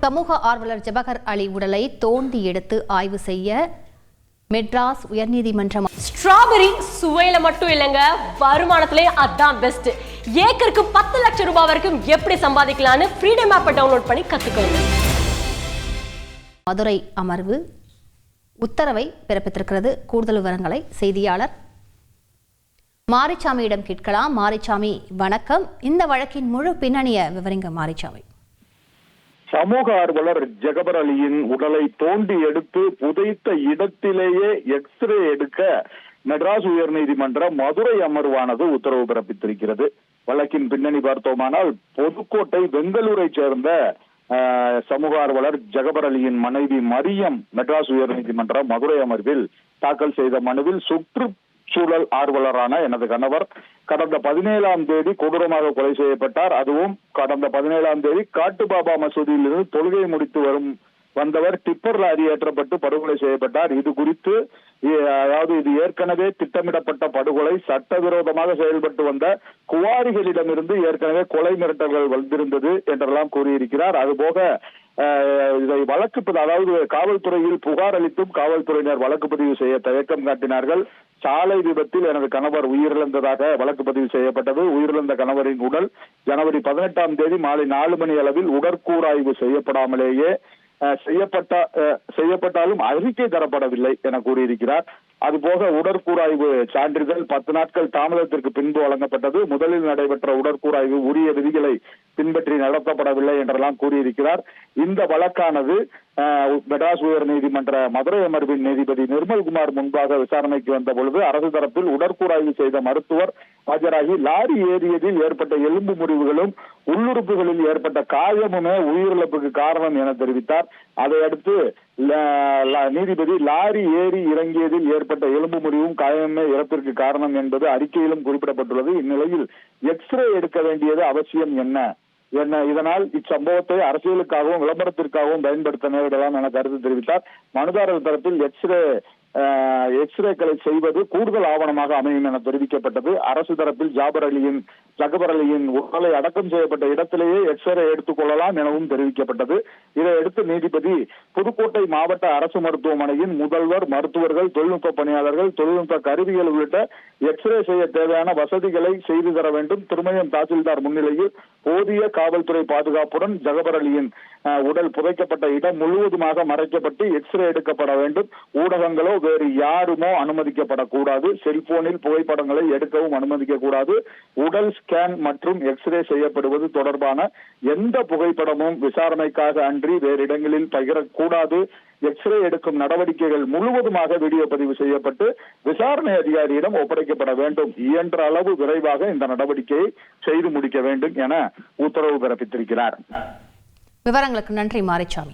சமூக ஆர்வலர் ஜபகர் அலி உடலை தோண்டி எடுத்து ஆய்வு செய்ய மெட்ராஸ் உயர்நீதிமன்றம். ஸ்ட்ராபெரி சுவையில மட்டும் இல்லைங்க, வருமானத்திலே அதான் பெஸ்ட். ஏக்கருக்கு 10 லட்சம் ரூபாய் வரைக்கும் எப்படி சம்பாதிக்கலாம்னு ஃப்ரீடம் ஆப்பை டவுன்லோட் பண்ணி கத்துக்கோங்க. மதுரை அமர்வு உத்தரவை பிறப்பித்திருக்கிறது. கூடுதல் விவரங்களை செய்தியாளர் மாரிச்சாமியிடம் கேட்கலாம். மாரிச்சாமி வணக்கம். இந்த வழக்கின் முழு பின்னணியை விவரிங்க மாரிச்சாமி. சமூக ஆர்வலர் ஜபகர் அலியின் உடலை தோண்டி எடுத்து புதைத்த இடத்திலேயே எக்ஸ்ரே எடுக்க மெட்ராஸ் உயர்நீதிமன்றம் மதுரை அமர்வானது உத்தரவு பிறப்பித்திருக்கிறது. வழக்கின் பின்னணி பார்த்தோமானால், புதுக்கோட்டை பெங்களூரை சேர்ந்த சமூக ஆர்வலர் ஜபகர் அலியின் மனைவி மரியம் மெட்ராஸ் உயர்நீதிமன்ற மதுரை அமர்வில் தாக்கல் செய்த மனுவில் சுற்றுச்சூழல் ஆர்வலரான எனது கணவர் கடந்த 17ஆம் தேதி கொடூரமாக கொலை செய்யப்பட்டார். அதுவும் கடந்த 17ஆம் தேதி காட்டுபாபா மசூதியிலிருந்து தொழுகை முடித்து வந்தவர் டிப்பர் லாரி ஏற்றப்பட்டு படுகொலை செய்யப்பட்டார். இது குறித்து இது ஏற்கனவே திட்டமிடப்பட்ட படுகொலை, சட்டவிரோதமாக செயல்பட்டு வந்த குவாரிகளிடமிருந்து ஏற்கனவே கொலை மிரட்டல்கள் வந்திருந்தது என்றெல்லாம் கூறியிருக்கிறார். அதுபோக இதை காவல்துறையில் புகார் அளித்தும் காவல்துறையினர் வழக்கு பதிவு செய்ய தயக்கம் காட்டினார்கள். சாலை விபத்தில் எனது கணவர் உயிரிழந்ததாக வழக்கு பதிவு செய்யப்பட்டது. உயிரிழந்த கணவரின் உடல் ஜனவரி 18ஆம் தேதி மாலை 4 மணி அளவில் உடற்கூறாய்வு செய்யப்படாமலேயே செய்யப்பட்டாலும் அறிக்கை தரப்படவில்லை என கூறியிருக்கிறார். அதுபோக உடற்கூறாய்வு சான்றிதழ் 10 நாட்கள் தாமதத்திற்கு பின்பு வழங்கப்பட்டது. முதலில் நடைபெற்ற உடற்கூறாய்வு உரிய விதிகளை பின்பற்றி நடத்தப்படவில்லை என்றெல்லாம் கூறியிருக்கிறார். இந்த வழக்கானது மெட்ராஸ் உயர் நீதிமன்ற மதுரை அமர்வின் நீதிபதி நிர்மல்குமார் முன்பாக விசாரணைக்கு வந்த பொழுது அரசு தரப்பில் உடற்கூறாய்வு செய்த மருத்துவர் ஆஜராகி லாரி ஏறியதில் ஏற்பட்ட எலும்பு முறிவுகளும் உள்ளுறுப்புகளில் ஏற்பட்ட காயமுமே உயிரிழப்புக்கு காரணம் என தெரிவித்தார். அதையடுத்து நீதிபதி லாரி ஏறி இறங்கியதில் ஏற்பட்ட எலும்பு முறிவும் காயமே இறப்பிற்கு காரணம் என்பது அறிக்கையிலும் குறிப்பிடப்பட்டுள்ளது. இந்நிலையில் எக்ஸ்ரே எடுக்க வேண்டியது அவசியம் என்ன, இதனால் இச்சம்பவத்தை அரசியலுக்காகவும் விளம்பரத்திற்காகவும் பயன்படுத்த நேரிடலாம் என கருத்து தெரிவித்தார். மனுதாரர் தரப்பில் எக்ஸ்ரேக்களை செய்வது கூடுதல் ஆவணமாக அமையும் என தெரிவிக்கப்பட்டது. அரசு தரப்பில் ஜபகர் அலியின் உடலை அடக்கம் செய்யப்பட்ட இடத்திலேயே எக்ஸ்ரே எடுத்துக் கொள்ளலாம் எனவும் தெரிவிக்கப்பட்டது. இதையடுத்து நீதிபதி புதுக்கோட்டை மாவட்ட அரசு மருத்துவமனையின் முதல்வர், மருத்துவர்கள், தொழில்நுட்ப பணியாளர்கள், தொழில்நுட்ப கருவிகள் உள்ளிட்ட எக்ஸ்ரே செய்ய தேவையான வசதிகளை செய்து தர வேண்டும். திருமயம் தாசில்தார் முன்னிலையில் போதிய காவல்துறை பாதுகாப்புடன் ஜபகர் அலியின் உடல் புதைக்கப்பட்ட இடம் முழுவதுமாக மறைக்கப்பட்டு எக்ஸ்ரே எடுக்கப்பட வேண்டும். ஊடகங்களோ வேறு யாருமோ அனுமதிக்கப்படக்கூடாது. செல்போனில் புகைப்படங்களை எடுக்கவும் அனுமதிக்க கூடாது. உடல் ஸ்கேன் மற்றும் எக்ஸ்ரே செய்யப்படுவது தொடர்பான எந்த புகைப்படமும் விசாரணைக்காக அன்றி வேறு இடங்களில் பகிரக்கூடாது. எக்ஸ்ரே எடுக்கும் நடவடிக்கைகள் முழுவதுமாக வீடியோ பதிவு செய்யப்பட்டு விசாரணை அதிகாரியிடம் ஒப்படைக்கப்பட வேண்டும். இயன்ற அளவு விரைவாக இந்த நடவடிக்கையை செய்து முடிக்க வேண்டும் என உத்தரவு பிறப்பித்திருக்கிறார். விவரங்களுக்கு நன்றி மாரிச்சாமி.